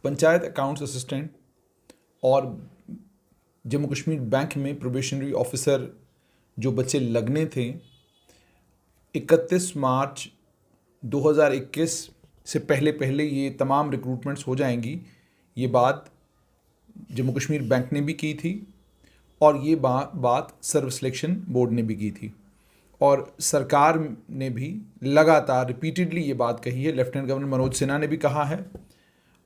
Panchayat accounts assistant और Jammu Kashmir bank में probationary officer जो बच्चे लगने थे 31 मार्च 2021 से पहले ये तमाम रिक्रूटमेंट्स हो जाएंगी। ये बात जम्मू कश्मीर बैंक ने भी की थी और ये बात सर्व सिलेक्शन बोर्ड ने भी की थी और सरकार ने भी लगातार रिपीटेडली ये बात कही है। लेफ्टिनेंट गवर्नर मनोज सिन्हा ने भी कहा है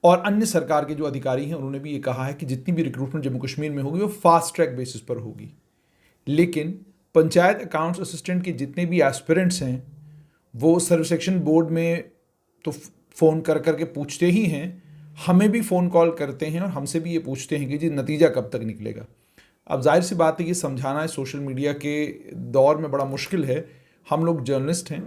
और अन्य सरकार के जो अधिकारी हैं उन्होंने भी ये कहा है कि जितनी भी रिक्रूटमेंट जम्मू कश्मीर में होगी वो फास्ट ट्रैक बेसिस पर होगी। लेकिन पंचायत अकाउंट्स असिस्टेंट के जितने भी एस्पिरेंट्स हैं वो सर्व सिलेक्शन बोर्ड में तो फ़ोन कर करके पूछते ही हैं, हमें भी फ़ोन कॉल करते हैं और हमसे भी ये पूछते हैं कि जी नतीजा कब तक निकलेगा। अब जाहिर सी बात है कि समझाना है सोशल मीडिया के दौर में बड़ा मुश्किल है। हम लोग जर्नलिस्ट हैं,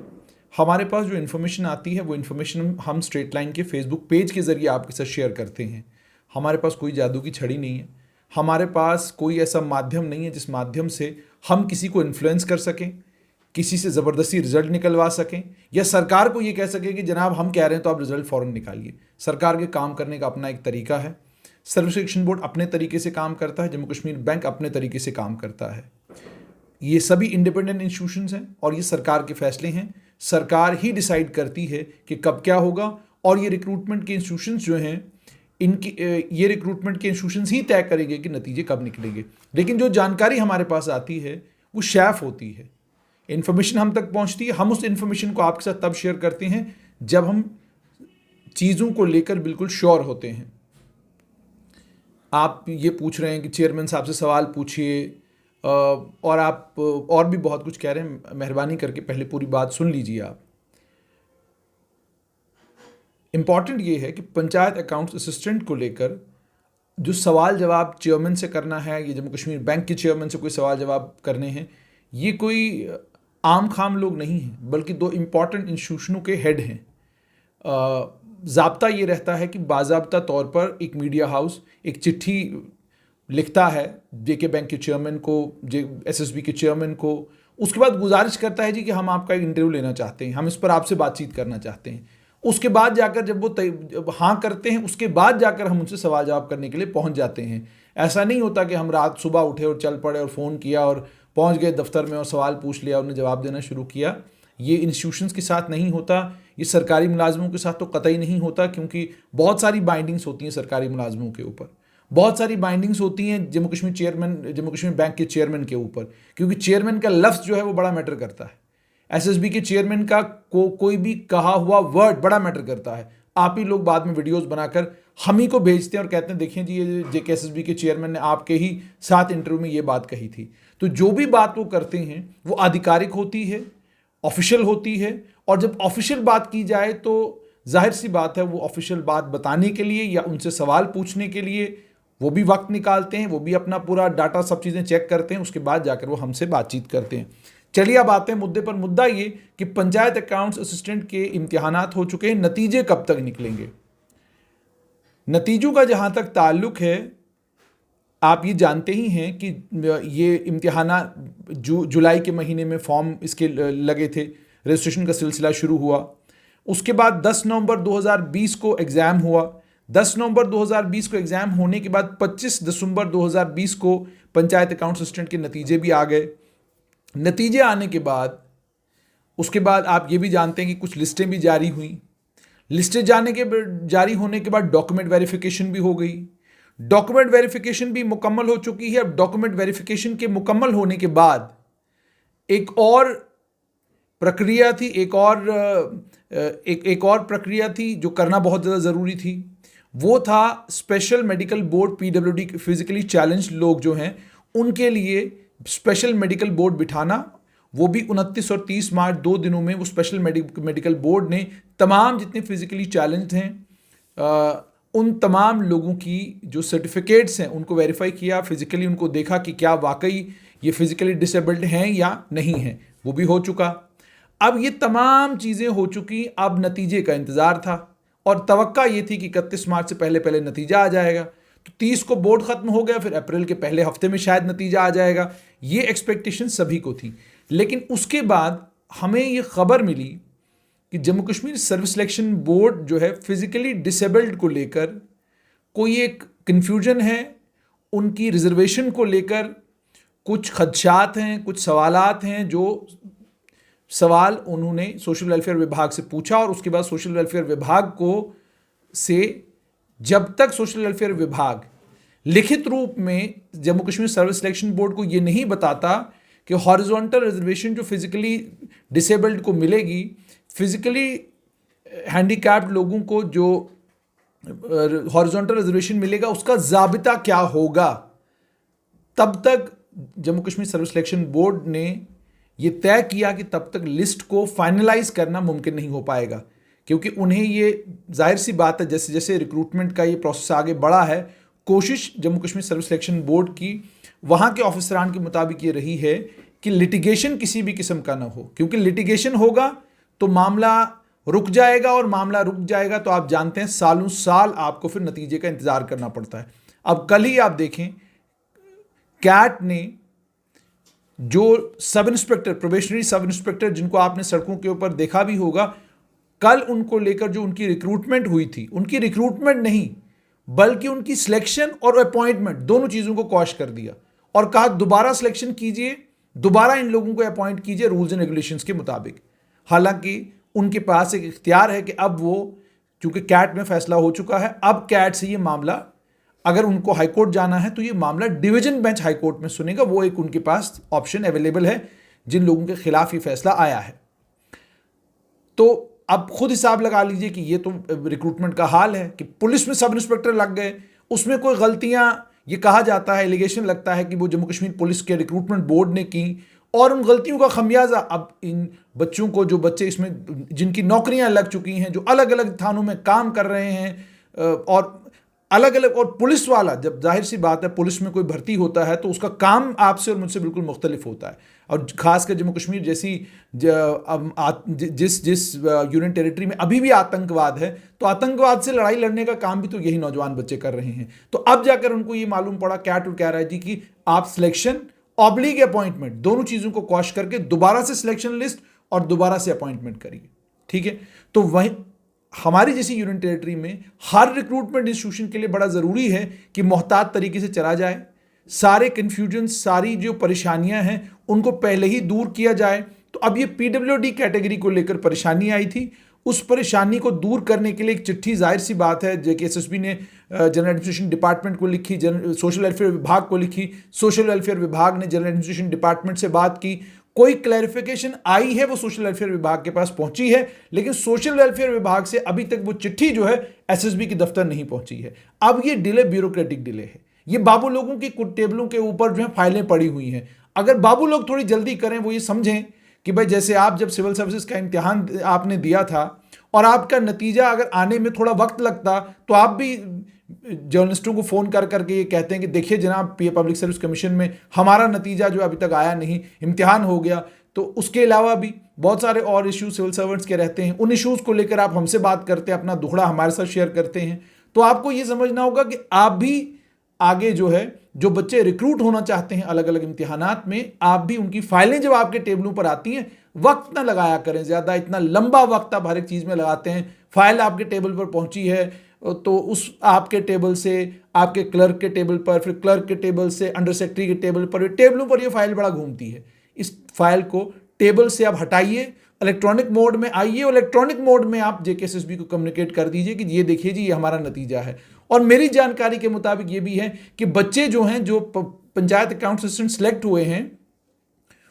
हमारे पास जो इन्फॉर्मेशन आती है वो इन्फॉर्मेशन हम स्ट्रेट लाइन के फेसबुक पेज के ज़रिए आपके साथ शेयर करते हैं। हमारे पास कोई जादू की छड़ी नहीं है, हमारे पास कोई ऐसा माध्यम नहीं है जिस माध्यम से हम किसी को इन्फ्लुएंस कर सकें, किसी से ज़बरदस्ती रिजल्ट निकलवा सकें या सरकार को ये कह सकें कि जनाब हम कह रहे हैं तो आप रिजल्ट फ़ौरन निकालिए। सरकार के काम करने का अपना एक तरीका है। सर्व सिलेक्शन बोर्ड अपने तरीके से काम करता है, जम्मू कश्मीर बैंक अपने तरीके से काम करता है। ये सभी इंडिपेंडेंट इंस्टीट्यूशंस हैं और ये सरकार के फैसले हैं। सरकार ही डिसाइड करती है कि कब क्या होगा और ये रिक्रूटमेंट के इंस्टीट्यूशंस जो हैं ये रिक्रूटमेंट के इंस्टीट्यूशंस ही तय करेंगे कि नतीजे कब निकलेंगे। लेकिन जो जानकारी हमारे पास आती है वो शैफ होती है, इन्फॉर्मेशन हम तक पहुंचती है। हम उस इन्फॉर्मेशन को आपके साथ तब शेयर करते हैं जब हम चीज़ों को लेकर बिल्कुल श्योर होते हैं। आप ये पूछ रहे हैं कि चेयरमैन साहब से सवाल पूछिए और आप और भी बहुत कुछ कह रहे हैं, मेहरबानी करके पहले पूरी बात सुन लीजिए आप। इम्पॉर्टेंट ये है कि पंचायत अकाउंट्स असिस्टेंट को लेकर जो सवाल जवाब चेयरमैन से करना है या जम्मू कश्मीर बैंक के चेयरमैन से कोई सवाल जवाब करने हैं, ये कोई आम खाम लोग नहीं हैं, बल्कि दो इम्पॉर्टेंट इंस्टीट्यूशनों के हेड हैं। ज़ाब्ता ये रहता है कि बाज़ाब्ता तौर पर एक मीडिया हाउस एक चिट्ठी लिखता है जेके बैंक के चेयरमैन को, एसएसबी के चेयरमैन को, उसके बाद गुजारिश करता है जी कि हम आपका एक इंटरव्यू लेना चाहते हैं, हम इस पर आपसे बातचीत करना चाहते हैं। उसके बाद जाकर जब वो हाँ करते हैं उसके बाद जाकर हम उनसे सवाल जवाब करने के लिए पहुंच जाते हैं। ऐसा नहीं होता कि हम रात सुबह उठे और चल पड़े और फ़ोन किया और पहुंच गए दफ्तर में और सवाल पूछ लिया, उन्हें जवाब देना शुरू किया। ये इंस्टीट्यूशंस के साथ नहीं होता, ये सरकारी मुलाजमों के साथ तो कतई नहीं होता, क्योंकि बहुत सारी बाइंडिंग्स होती हैं सरकारी मुलाजमों के ऊपर, बहुत सारी बाइंडिंग्स होती हैं जम्मू कश्मीर बैंक के चेयरमैन के ऊपर, क्योंकि चेयरमैन का लफ्ज़ जो है वो बड़ा मैटर करता है। एसएसबी के चेयरमैन का कोई भी कहा हुआ वर्ड बड़ा मैटर करता है। आप ही लोग बाद में वीडियोस बनाकर हम ही को भेजते हैं और कहते हैं देखिए जी ये जेके एसएसबी के चेयरमैन ने आपके ही साथ इंटरव्यू में ये बात कही थी। तो जो भी बात वो करते हैं वो आधिकारिक होती है, ऑफिशियल होती है, और जब ऑफिशियल बात की जाए तो जाहिर सी बात है वो ऑफिशियल बात बताने के लिए या उनसे सवाल पूछने के लिए वो भी वक्त निकालते हैं, वो भी अपना पूरा डाटा सब चीज़ें चेक करते हैं, उसके बाद जाकर वो हमसे बातचीत करते हैं। चलिए अब आते हैं मुद्दे पर। मुद्दा ये कि पंचायत अकाउंट्स असिस्टेंट के इम्तिहानात हो चुके हैं, नतीजे कब तक निकलेंगे। नतीजों का जहां तक ताल्लुक है, आप ये जानते ही हैं कि ये इम्तिहाना जुलाई के महीने में फॉर्म इसके लगे थे, रजिस्ट्रेशन का सिलसिला शुरू हुआ। उसके बाद 10 नवंबर 2020 को एग्ज़ाम हुआ। 10 नवंबर 2020 को एग्ज़ाम होने के बाद 25 दिसंबर 2020 को पंचायत अकाउंट असिस्टेंट के नतीजे भी आ गए। नतीजे आने के बाद उसके बाद आप ये भी जानते हैं कि कुछ लिस्टें भी जारी हुई। लिस्टें जारी होने के बाद डॉक्यूमेंट वेरिफिकेशन भी हो गई। डॉक्यूमेंट वेरिफिकेशन भी मुकम्मल हो चुकी है। अब डॉक्यूमेंट वेरिफिकेशन के मुकम्मल होने के बाद एक और प्रक्रिया थी, एक और प्रक्रिया थी जो करना बहुत ज़्यादा ज़रूरी थी। वो था special medical board, PWD physically challenge लोग जो हैं उनके लिए स्पेशल मेडिकल बोर्ड बिठाना। वो भी 29 और 30 मार्च 2 दिनों में वो स्पेशल मेडिकल बोर्ड ने तमाम जितने फिजिकली चैलेंज्ड हैं उन तमाम लोगों की जो सर्टिफिकेट्स हैं उनको वेरीफाई किया, फिजिकली उनको देखा कि क्या वाकई ये फिजिकली डिसेबल्ड हैं या नहीं हैं। वो भी हो चुका। अब ये तमाम चीज़ें हो चुकी, अब नतीजे का इंतज़ार था और तवक्का ये थी कि 31 मार्च से पहले नतीजा आ जाएगा। तो 30 को बोर्ड ख़त्म हो गया, फिर अप्रैल के पहले हफ्ते में शायद नतीजा आ जाएगा। ये एक्सपेक्टेशन सभी को थी। लेकिन उसके बाद हमें ये खबर मिली कि Jammu Kashmir service selection board जो है फिजिकली डिसेबल्ड को लेकर कोई एक कन्फ्यूजन है, उनकी रिजर्वेशन को लेकर कुछ खदशात हैं, कुछ सवालात हैं, जो सवाल उन्होंने सोशल वेलफेयर विभाग से पूछा और उसके बाद सोशल वेलफेयर विभाग को से जब तक सोशल वेलफेयर विभाग लिखित रूप में Jammu Kashmir service selection board को ये नहीं बताता कि हॉरिजॉन्टल रिजर्वेशन जो फिजिकली डिसेबल्ड को मिलेगी, फिजिकली हैंडीकैप्ड लोगों को जो हॉरिजॉन्टल रिजर्वेशन मिलेगा उसका जाबिता क्या होगा, तब तक Jammu Kashmir service selection board ने ये तय किया कि तब तक लिस्ट को फाइनलाइज करना मुमकिन नहीं हो पाएगा, क्योंकि उन्हें ये जाहिर सी बात है जैसे जैसे रिक्रूटमेंट का ये प्रोसेस आगे बढ़ा है, कोशिश Jammu Kashmir service selection board की वहाँ के ऑफिसरान के मुताबिक ये रही है कि लिटिगेशन किसी भी किस्म का ना हो, क्योंकि लिटिगेशन होगा तो मामला रुक जाएगा और मामला रुक जाएगा तो आप जानते हैं सालों साल आपको फिर नतीजे का इंतजार करना पड़ता है। अब कल ही आप देखें कैट ने जो sub inspector, probationary sub inspector जिनको आपने सड़कों के ऊपर देखा भी होगा, कल उनको लेकर जो उनकी रिक्रूटमेंट हुई थी, उनकी रिक्रूटमेंट नहीं बल्कि उनकी सिलेक्शन और अपॉइंटमेंट दोनों चीज़ों को क्वॉश कर दिया और कहा दोबारा सिलेक्शन कीजिए, दोबारा इन लोगों को अपॉइंट कीजिए रूल्स एंड रेगुलेशंस के मुताबिक। हालांकि उनके पास एक इख्तियार है कि अब वो, चूंकि कैट में फैसला हो चुका है, अब कैट से ये मामला, अगर उनको हाईकोर्ट जाना है तो ये मामला डिवीजन बेंच हाईकोर्ट में सुनेगा। वो एक उनके पास ऑप्शन अवेलेबल है जिन लोगों के खिलाफ ये फैसला आया है। तो अब खुद हिसाब लगा लीजिए कि ये तो रिक्रूटमेंट का हाल है कि पुलिस में सब इंस्पेक्टर लग गए, उसमें कोई गलतियां, ये कहा जाता है, एलिगेशन लगता है कि वो जम्मू कश्मीर पुलिस के रिक्रूटमेंट बोर्ड ने की और उन गलतियों का खमियाजा अब इन बच्चों को, जो बच्चे इसमें जिनकी नौकरियां लग चुकी हैं, जो अलग अलग थानों में काम कर रहे हैं और अलग अलग, और पुलिस वाला, जब जाहिर सी बात है पुलिस में कोई भर्ती होता है तो उसका काम आपसे और मुझसे बिल्कुल मुख्तलिफ होता है, और खासकर जम्मू कश्मीर जैसी जिस यूनियन टेरिटरी में अभी भी आतंकवाद है, तो आतंकवाद से लड़ाई लड़ने का काम भी तो यही नौजवान बच्चे कर रहे हैं। तो अब जाकर उनको ये मालूम पड़ा, कैट कह रहा है जी कि आप सिलेक्शन ऑब्लिग अपॉइंटमेंट दोनों चीज़ों को क्वॉश करके दोबारा से सिलेक्शन लिस्ट और दोबारा से अपॉइंटमेंट करिए। ठीक है, तो वहीं हमारी जैसी यूनियन टेरिटरी में हर रिक्रूटमेंट इंस्टीट्यूशन के लिए बड़ा ज़रूरी है कि मोहतात तरीके से चला जाए, सारे कन्फ्यूजन, सारी जो परेशानियां हैं उनको पहले ही दूर किया जाए। तो अब ये PWD कैटेगरी को लेकर परेशानी आई थी, उस परेशानी को दूर करने के लिए एक चिट्ठी, जाहिर सी बात है, JKSSB ने जनरल एडमिनिस्ट्रेशन डिपार्टमेंट को लिखी, सोशल वेलफेयर विभाग को लिखी, सोशल वेलफेयर विभाग ने जनरल एडमिनिस्ट्रेशन डिपार्टमेंट से बात की, कोई क्लैरिफिकेशन आई है वो सोशल वेलफेयर विभाग के पास पहुंची है, लेकिन सोशल वेलफेयर विभाग से अभी तक वो चिट्ठी जो है SSB के दफ्तर नहीं पहुंची है। अब ये डिले ब्यूरोक्रेटिक डिले है, ये बाबू लोगों की टेबलों के ऊपर जो है फाइलें पड़ी हुई हैं। अगर बाबू लोग थोड़ी जल्दी करें, वो ये समझें कि भाई जैसे आप जब सिविल सर्विसेज का इम्तिहान आपने दिया था और आपका नतीजा अगर आने में थोड़ा वक्त लगता, तो आप भी जर्नलिस्टों को फ़ोन कर करके ये कहते हैं कि देखिए जनाब, पब्लिक सर्विस कमीशन में हमारा नतीजा जो अभी तक आया नहीं, इम्तिहान हो गया। तो उसके अलावा भी बहुत सारे और इश्यूज सिविल सर्वेंट्स के रहते हैं, उन इश्यूज़ को लेकर आप हमसे बात करते हैं, अपना दुखड़ा हमारे साथ शेयर करते हैं। तो आपको ये समझना होगा कि आप भी आगे जो है, जो बच्चे रिक्रूट होना चाहते हैं अलग अलग इम्तिहानात में, आप भी उनकी फाइलें जब आपके टेबलों पर आती हैं, वक्त ना लगाया करें ज़्यादा। इतना लंबा वक्त आप हर एक चीज़ में लगाते हैं। फाइल आपके टेबल पर पहुंची है तो उस आपके टेबल से आपके क्लर्क के टेबल पर, फिर क्लर्क के टेबल से अंडर सेक्रेटरी के टेबल पर, टेबलों पर ये फाइल बड़ा घूमती है। इस फाइल को टेबल से आप हटाइए, इलेक्ट्रॉनिक मोड में आइए और इलेक्ट्रॉनिक मोड में आप JKSSB को कम्युनिकेट कर दीजिए कि ये देखिए जी, ये हमारा नतीजा है। और मेरी जानकारी के मुताबिक ये भी है कि बच्चे जो हैं, जो पंचायत अकाउंट असिस्टेंट सेलेक्ट हुए हैं,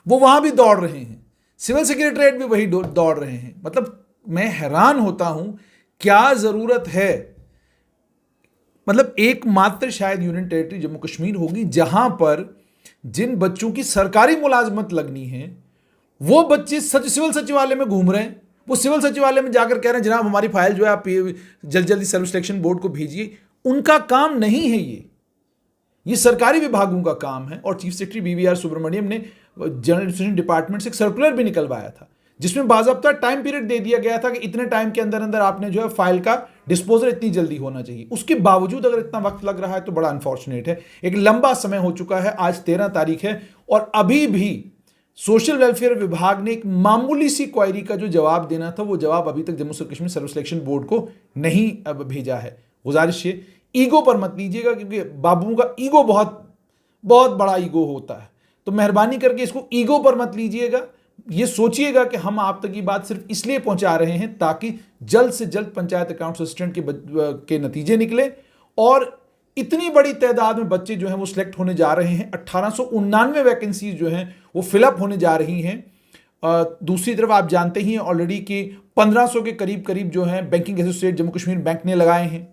वो वहां भी दौड़ रहे हैं, सिविल सेक्रेटरीट भी वही दौड़ रहे हैं। मतलब मैं हैरान होता हूं, क्या जरूरत है, मतलब एकमात्र शायद यूनियन टेरिटरी जम्मू कश्मीर होगी जहां पर जिन बच्चों की सरकारी मुलाजमत लगनी है, वो बच्चे सिविल सचिवालय में घूम रहे हैं। वो सिविल सचिवालय में जाकर कह रहे हैं जनाब हमारी फाइल जो है आप जल्दी जल्दी सर्विस सिलेक्शन बोर्ड को भेजिए। उनका काम नहीं है ये सरकारी विभागों का काम है। और चीफ सेक्रेटरी BVR सुब्रमण्यम ने जनरल एडमिनिस्ट्रेशन डिपार्टमेंट से एक सर्कुलर भी निकलवाया था, जिसमें बाज़ाब्ता टाइम पीरियड दे दिया गया था कि इतने टाइम के अंदर अंदर आपने जो है फाइल का डिस्पोजल इतनी जल्दी होना चाहिए। उसके बावजूद अगर इतना वक्त लग रहा है तो बड़ा अनफॉर्चुनेट है। एक लंबा समय हो चुका है, आज 13 तारीख है और अभी भी सोशल वेलफेयर विभाग ने एक मामूली सी क्वायरी का जो जवाब देना था, वो जवाब अभी तक Jammu Kashmir service selection board को नहीं अब भेजा है। गुजारिश है ईगो पर मत लीजिएगा, क्योंकि बाबुओं का ईगो बहुत बहुत बड़ा ईगो होता है। तो मेहरबानी करके इसको ईगो पर मत लीजिएगा। ये सोचिएगा कि हम आप तक ये बात सिर्फ इसलिए पहुंचा रहे हैं ताकि जल्द से जल्द पंचायत अकाउंट असिस्टेंट के नतीजे निकले, और इतनी बड़ी तादाद में बच्चे जो हैं वो सिलेक्ट होने जा रहे हैं। 1899 वैकेंसीज जो हैं वो फिलअप होने जा रही हैं। दूसरी तरफ आप जानते ही हैं ऑलरेडी कि 1500 के करीब करीब जो हैं banking associate Jammu Kashmir bank ने लगाए हैं,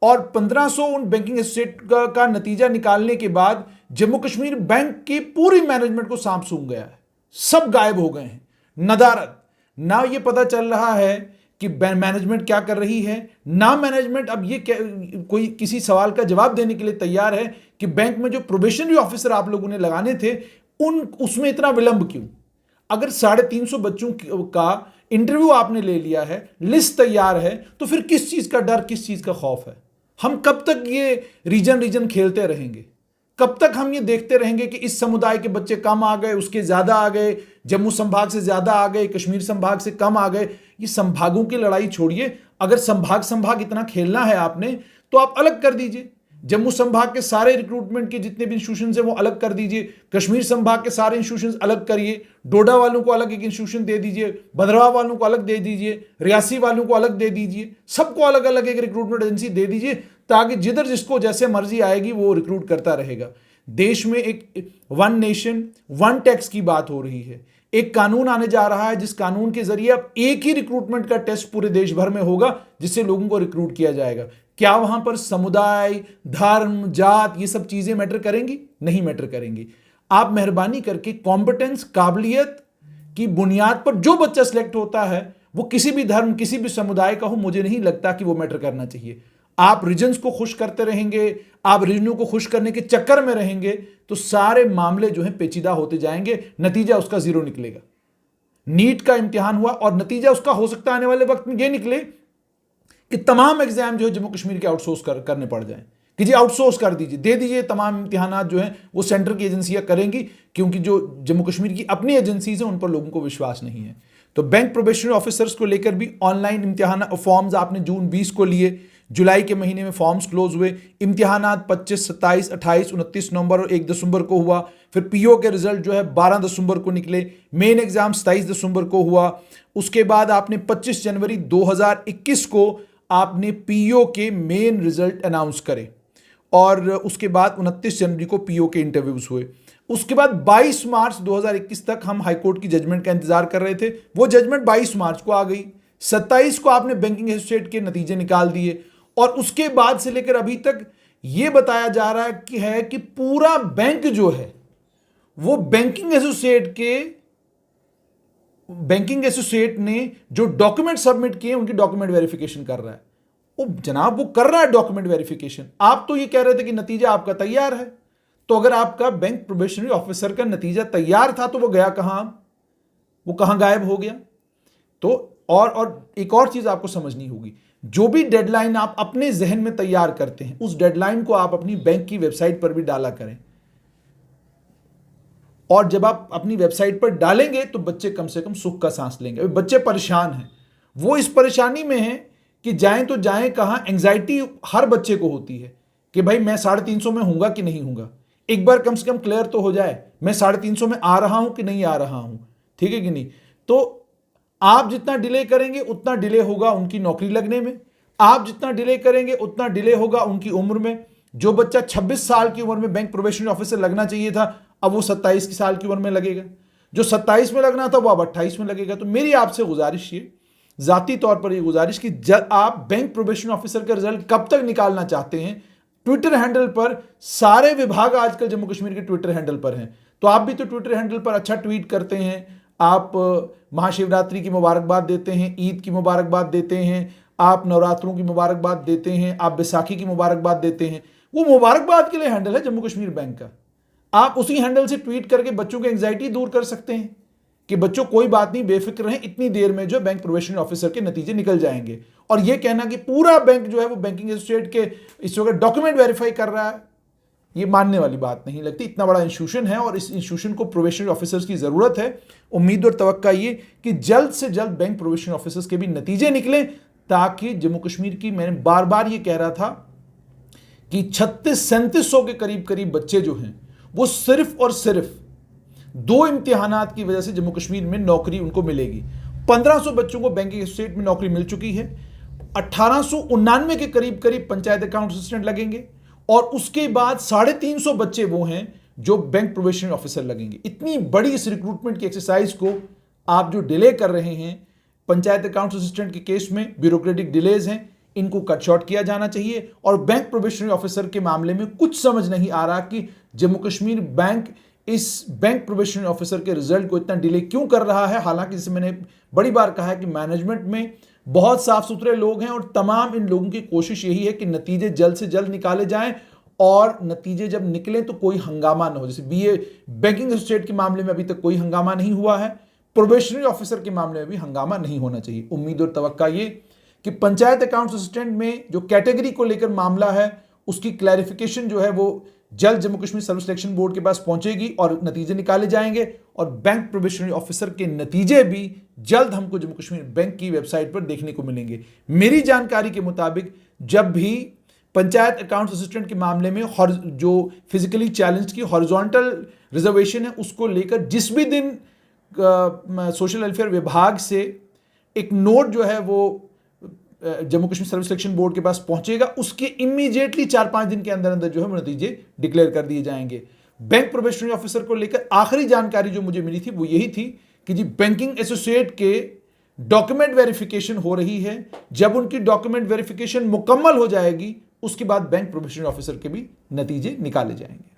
और 1500 उन बैंकिंग एसोसिएट का नतीजा निकालने के बाद जम्मू कश्मीर बैंक की पूरी मैनेजमेंट को सांप सूंघ गया है। सब गायब हो गए हैं। नदारद, ना ये पता चल रहा है कि मैनेजमेंट क्या कर रही है, ना मैनेजमेंट अब ये कोई किसी सवाल का जवाब देने के लिए तैयार है कि बैंक में जो प्रोबेशनरी ऑफिसर आप लोगों ने लगाने थे उसमें इतना विलंब क्यों। अगर 350 बच्चों का इंटरव्यू आपने ले लिया है, लिस्ट तैयार है, तो फिर किस चीज का डर, किस चीज का खौफ है। हम कब तक ये रीजन खेलते रहेंगे? कब तक हम ये देखते रहेंगे कि इस समुदाय के बच्चे कम आ गए, उसके ज्यादा आ गए, जम्मू संभाग से ज्यादा आ गए, कश्मीर संभाग से कम आ गए? ये संभागों की लड़ाई छोड़िए। अगर संभाग इतना खेलना है आपने, तो आप अलग कर दीजिए। जम्मू संभाग के सारे रिक्रूटमेंट के जितने भी इंस्टीट्यूशन हैं वो अलग कर दीजिए, कश्मीर संभाग के सारे इंस्टीट्यूशन अलग करिए, डोडा वालों को अलग एक इंस्टीट्यूशन दे दीजिए, भद्रवाह वालों को अलग दे दीजिए, रियासी वालों को अलग दे दीजिए, सबको अलग अलग एक रिक्रूटमेंट एजेंसी दे दीजिए, ताकि जिधर जिसको जैसे मर्जी आएगी वो रिक्रूट करता रहेगा। देश में एक वन नेशन वन टैक्स की बात हो रही है। एक कानून आने जा रहा है जिस कानून के जरिए अब एक ही रिक्रूटमेंट का टेस्ट पूरे देश भर में होगा, जिससे लोगों को रिक्रूट किया जाएगा। क्या वहां पर समुदाय, धर्म, जात, ये सब चीजें मैटर करेंगी? नहीं मैटर करेंगी। आप मेहरबानी करके कॉम्पिटेंस, काबिलियत की बुनियाद पर जो बच्चा सिलेक्ट होता है वो किसी भी धर्म, किसी भी समुदाय का हो, मुझे नहीं लगता कि वो मैटर करना चाहिए। आप रीजन्स को खुश करते रहेंगे, आप रीजनों को खुश करने के चक्कर में रहेंगे, तो सारे मामले जो हैं पेचीदा होते जाएंगे, नतीजा उसका जीरो निकलेगा। नीट का इम्तिहान हुआ और नतीजा उसका हो सकता है आने वाले वक्त में यह निकले कि तमाम एग्जाम जो है जम्मू कश्मीर के आउटसोर्स करने पड़ जाएं, कि जी आउटसोर्स कर दीजिए, दे दीजिए तमाम इम्तिहानात जो हैं वो सेंटर की एजेंसियां करेंगी, क्योंकि जो जम्मू कश्मीर की अपनी एजेंसीज हैं उन पर लोगों को विश्वास नहीं है। तो बैंक प्रोबेशनरी ऑफिसर्स को लेकर भी ऑनलाइन इम्तिहान फॉर्म्स आपने जून 20 को लिए, जुलाई के महीने में फॉर्म्स क्लोज हुए, इम्तिहानात 25, 27, 28, 29 नवंबर और 1 दिसंबर को हुआ। फिर पीओ के रिजल्ट जो है 12 दिसंबर को निकले, मेन एग्जाम 27 दिसंबर को हुआ। उसके बाद आपने 25 जनवरी 2021 को आपने पीओ के मेन रिजल्ट अनाउंस करे, और उसके बाद 29 जनवरी को पीओ के इंटरव्यूज हुए। उसके बाद 22 मार्च 2021 तक हम हाईकोर्ट की जजमेंट का इंतजार कर रहे थे, वो जजमेंट 22 मार्च को आ गई। 27 को आपने बैंकिंग एसोसिएट के नतीजे निकाल दिए, और उसके बाद से लेकर अभी तक यह बताया जा रहा है कि पूरा बैंक जो है वो बैंकिंग एसोसिएट ने जो डॉक्यूमेंट सबमिट किए उनकी डॉक्यूमेंट वेरिफिकेशन कर रहा है। वो जनाब वो कर रहा है डॉक्यूमेंट वेरिफिकेशन। आप तो ये कह रहे थे कि नतीजा आपका तैयार है, तो अगर आपका बैंक प्रोबेशनरी ऑफिसर का नतीजा तैयार था तो वो गया कहां? वो कहां गायब हो गया? तो और एक और चीज आपको समझनी होगी, जो भी डेडलाइन आप अपने जहन में तैयार करते हैं उस डेडलाइन को आप अपनी बैंक की वेबसाइट पर भी डाला करें, और जब आप अपनी वेबसाइट पर डालेंगे तो बच्चे कम से कम सुख का सांस लेंगे। बच्चे परेशान हैं, वो इस परेशानी में हैं कि जाएं तो जाएं कहां। एंग्जाइटी हर बच्चे को होती है कि भाई मैं 350 में हूंगा कि नहीं हूंगा, एक बार कम से कम क्लियर तो हो जाए मैं 350 में आ रहा हूं कि नहीं आ रहा हूं, ठीक है कि नहीं। तो आप जितना डिले करेंगे उतना डिले होगा उनकी नौकरी लगने में, आप जितना डिले करेंगे उतना डिले होगा उनकी उम्र में। जो बच्चा 26 साल की उम्र में बैंक प्रोबेशनरी ऑफिसर लगना चाहिए था, अब वो 27 साल की उम्र में लगेगा। जो 27 में लगना था वो अब 28 में लगेगा। तो मेरी आपसे गुजारिश, ये जाती तौर पर ये गुजारिश कि जब आप बैंक प्रोबेशनरी ऑफिसर का रिजल्ट कब तक निकालना चाहते हैं, ट्विटर हैंडल पर सारे विभाग आजकल जम्मू कश्मीर के ट्विटर हैंडल पर हैं, तो आप भी तो ट्विटर हैंडल पर अच्छा ट्वीट करते हैं, आप महाशिवरात्रि की मुबारकबाद देते हैं, ईद की मुबारकबाद देते हैं, आप नवरात्रों की मुबारकबाद देते हैं, आप बैसाखी की मुबारकबाद देते हैं। वो मुबारकबाद के लिए हैंडल है जम्मू कश्मीर बैंक का। आप उसी हैंडल से ट्वीट करके बच्चों की एंग्जाइटी दूर कर सकते हैं कि बच्चों कोई बात नहीं, बेफिक्र रहें, इतनी देर में जो बैंक प्रोबेशनरी ऑफिसर के नतीजे निकल जाएंगे। और यह कहना कि पूरा बैंक जो है वो बैंकिंग एसोसिएट के इस वक्त डॉक्यूमेंट वेरीफाई कर रहा है, ये मानने वाली बात नहीं लगती। इतना बड़ा इंस्टीट्यूशन है और इस इंस्टीट्यूशन को प्रोबेशनरी ऑफिसर्स की जरूरत है। उम्मीद और तवक्का ये कि जल्द से जल्द बैंक प्रोबेशनरी ऑफिसर्स के भी नतीजे निकलें, ताकि जम्मू कश्मीर की, मैंने बार बार ये कह रहा था कि 3600-3700 के करीब करीब बच्चे जो हैं वो सिर्फ और सिर्फ 2 इम्तिहानात की वजह से जम्मू कश्मीर में नौकरी उनको मिलेगी। 1500 बच्चों को बैंकिंग एसोसिएट में नौकरी मिल चुकी है, 1899 के करीब करीब पंचायत अकाउंट असिस्टेंट लगेंगे और उसके बाद 350 बच्चे वो हैं जो बैंक प्रोबेशनरी ऑफिसर लगेंगे। इतनी बड़ी इस रिक्रूटमेंट की एक्सरसाइज को आप जो डिले कर रहे हैं पंचायत अकाउंट असिस्टेंट के केस में, ब्यूरोक्रेटिक डिलेज हैं, इनको कट शॉर्ट किया जाना चाहिए। और बैंक प्रोबेशनरी ऑफिसर के मामले में कुछ समझ नहीं आ रहा कि जम्मू कश्मीर बैंक इस बैंक प्रोबेशनरी ऑफिसर के रिजल्ट को इतना डिले क्यों कर रहा है। हालांकि जैसे मैंने बड़ी बार कहा है कि मैनेजमेंट में बहुत साफ सुथरे लोग हैं और तमाम इन लोगों की कोशिश यही है कि नतीजे जल्द से जल्द निकाले जाएं और नतीजे जब निकले तो कोई हंगामा ना हो। जैसे बीए बैंकिंग एसोसिएट के मामले में अभी तक कोई हंगामा नहीं हुआ है, प्रोबेशनरी ऑफिसर के मामले में भी हंगामा नहीं होना चाहिए। उम्मीद और तवक्का ये कि पंचायत अकाउंट असिस्टेंट में जो कैटेगरी को लेकर मामला है उसकी क्लैरिफिकेशन जो है वो जल्द जम्मू कश्मीर सर्व सिलेक्शन बोर्ड के पास पहुंचेगी और नतीजे निकाले जाएंगे और बैंक प्रोबेशनरी ऑफिसर के नतीजे भी जल्द हमको जम्मू कश्मीर बैंक की वेबसाइट पर देखने को मिलेंगे। मेरी जानकारी के मुताबिक जब भी पंचायत अकाउंट असिस्टेंट के मामले में जो फिजिकली चैलेंज की हॉरिजॉन्टल रिजर्वेशन है उसको लेकर जिस भी दिन सोशल वेलफेयर विभाग से एक नोट जो है वो Jammu Kashmir service selection board के पास पहुंचेगा उसके इमीडिएटली 4-5 दिन के अंदर अंदर जो है वो नतीजे डिक्लेयर कर दिए जाएंगे। बैंक प्रोबेशनरी ऑफिसर को लेकर आखिरी जानकारी जो मुझे मिली थी वो यही थी कि जी बैंकिंग एसोसिएट के डॉक्यूमेंट वेरिफिकेशन हो रही है। जब उनकी डॉक्यूमेंट वेरिफिकेशन मुकम्मल हो जाएगी उसके बाद बैंक प्रोबेशनरी ऑफिसर के भी नतीजे निकाले जाएंगे।